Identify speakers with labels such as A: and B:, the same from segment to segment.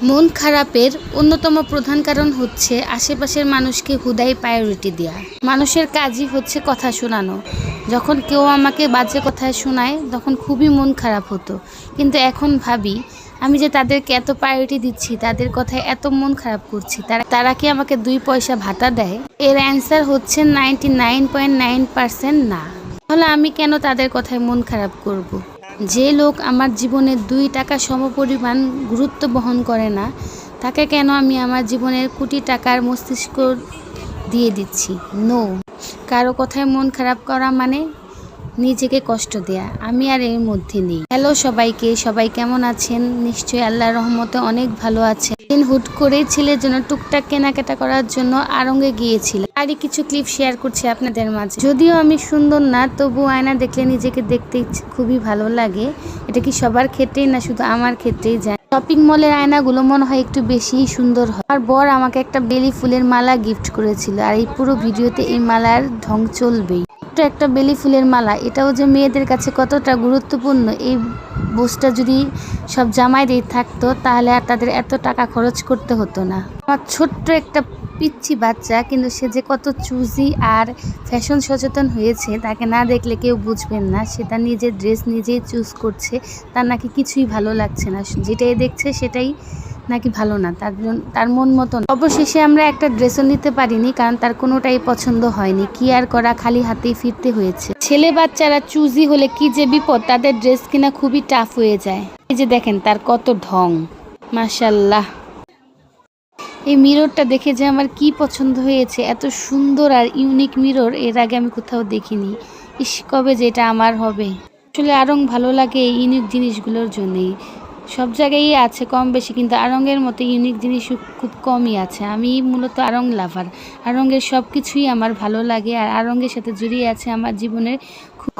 A: মন খারাপের অন্যতম প্রধান কারণ হচ্ছে আশেপাশের মানুষকে হুদাই প্রায়োরিটি দেওয়া। মানুষের কাজই হচ্ছে কথা শোনানো। যখন কেউ আমাকে বাজে কথায় শোনায় তখন খুবই মন খারাপ হতো, কিন্তু এখন ভাবি আমি যে তাদেরকে এত প্রায়োরিটি দিচ্ছি, তাদের কথায় এত মন খারাপ করছি, তারা কি আমাকে 2 পয়সা ভাতা দেয়? এর অ্যান্সার হচ্ছে 99.9% না। তাহলে আমি কেন তাদের কথায় মন খারাপ করব? যে লোক আমার জীবনে 2 টাকা সমপরিমাণ গুরুত্ব বহন করে না, তাকে কেন আমি আমার জীবনের কোটি টাকার মস্তিষ্ক দিয়ে দিচ্ছি? নো। কারো কথায় মন খারাপ করা মানে নিজেকে কষ্ট দেয়া। আমি আর এর মধ্যে নেই। হ্যালো সবাইকে, সবাই কেমন আছেন? নিশ্চয়ই আল্লাহর রহমতে অনেক ভালো আছেন। হুট করে ছেলের জন্য টুকটাক কেনাকাটা করার জন্য আড়ংয়ে গিয়েছিলাম। আরই কিছু ক্লিপ শেয়ার করছি আপনাদের মাঝে। যদিও আমি সুন্দর না, তবু আয়না দেখলে নিজেকে দেখতে খুবই ভালো লাগে। এটা কি সবার ক্ষেত্রেই না শুধু আমার ক্ষেত্রেই যায়? শপিং মলের আয়নাগুলো মনে হয় একটু বেশিই সুন্দর হয়। আর বর আমাকে একটা বেলি ফুলের মালা গিফট করেছিল, আর এই পুরো ভিডিওতে এই মালার ঢং চলবেই। একটা বেলি ফুলের মালা, এটাও যে মেয়েদের কাছে কতটা গুরুত্বপূর্ণ, এই বোঝটা যদি সব জামাইদের থাকতো তাহলে আর তাদের এত টাকা খরচ করতে হতো না। আমার ছোট্ট একটা পিচ্ছি বাচ্চা, কিন্তু সে যে কত চুজি আর ফ্যাশন সচেতন হয়েছে তাকে না দেখলে কেউ বুঝবেন না। সে তার নিজের ড্রেস নিজেই চুজ করছে, তার নাকি কিছুই ভালো লাগছে না, যেটাই দেখছে সেটাই নাকি ভালো না, তার মন মতন। অবশেষে আমরা একটা ড্রেসও নিতে পারিনি, কারণ তার কোনোটাই পছন্দ হয়নি। কি আর করা, খালি হাতেই ফিরতে হয়েছে। ছেলে বাচ্চারা চুজি হলে কি যে বিপদ, তাদের ড্রেস কিনা খুবই টাফ হয়ে যায়। এই যে দেখেন তার কত ঢং, মাশাল্লাহ। এই মিররটা দেখে যে আমার কি পছন্দ হয়েছে, এত সুন্দর আর ইউনিক মিরর এর আগে আমি কোথাও দেখিনি। ইস, কবে যে এটা আমার হবে। আসলে আড়ং ভালো লাগে এই ইউনিক জিনিসগুলোর জন্যই। সব জায়গায়ই আছে কম বেশি, কিন্তু আড়ংয়ের মতো ইউনিক জিনিস খুব কমই আছে। আমি মূলত আড়ং লাভার। আড়ংয়ের সব কিছুই আমার ভালো লাগে, আর আড়ংয়ের সাথে জড়িয়ে আছে আমার জীবনের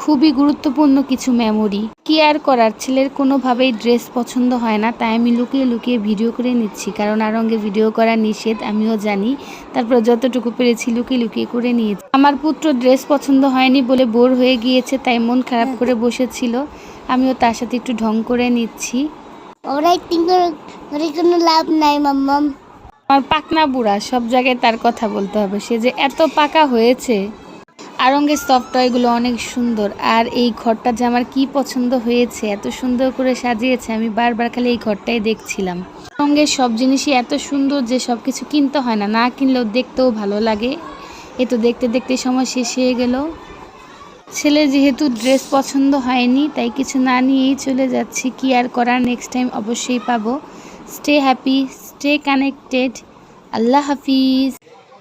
A: খুবই গুরুত্বপূর্ণ কিছু মেমোরি। কি আর করার, ছেলের কোনোভাবেই ড্রেস পছন্দ হয় না, তাই আমি লুকিয়ে লুকিয়ে ভিডিও করে নিচ্ছি, কারণ আড়ংয়ে ভিডিও করা নিষেধ আমিও জানি। তারপর যতটুকু পেরেছি লুকিয়ে লুকিয়ে করে নিয়েছি। আমার পুত্র ড্রেস পছন্দ হয়নি বলে বোর হয়ে গিয়েছে, তাই মন খারাপ করে বসেছিল। আমিও তার সাথে একটু ঢং করে নিচ্ছি। কোনো লাভ নাই মাম্মাম। আমার পাকনা বুড়া, সব জায়গায় তার কথা বলতে হবে। সে যে এত পাকা হয়েছে। আড়ংয়ের সফট টয়গুলো অনেক সুন্দর, আর এই ঘরটা যে আমার কি পছন্দ হয়েছে, এত সুন্দর করে সাজিয়েছে। আমি বারবার খালি এই ঘরটাই দেখছিলাম। আড়ংয়ের সব জিনিসই এত সুন্দর যে সব কিছু কিনতে হয় না, না কিনলেও দেখতেও ভালো লাগে। এ তো দেখতে দেখতে সময় শেষ হয়ে গেল। ছেলে যেহেতু ড্রেস পছন্দ হয়নি, তাই কিছু না নিয়েই চলে যাচ্ছি। কি আর করার, নেক্সট টাইম অবশ্যই পাবো। Stay happy, stay connected. আল্লাহ হাফিজ।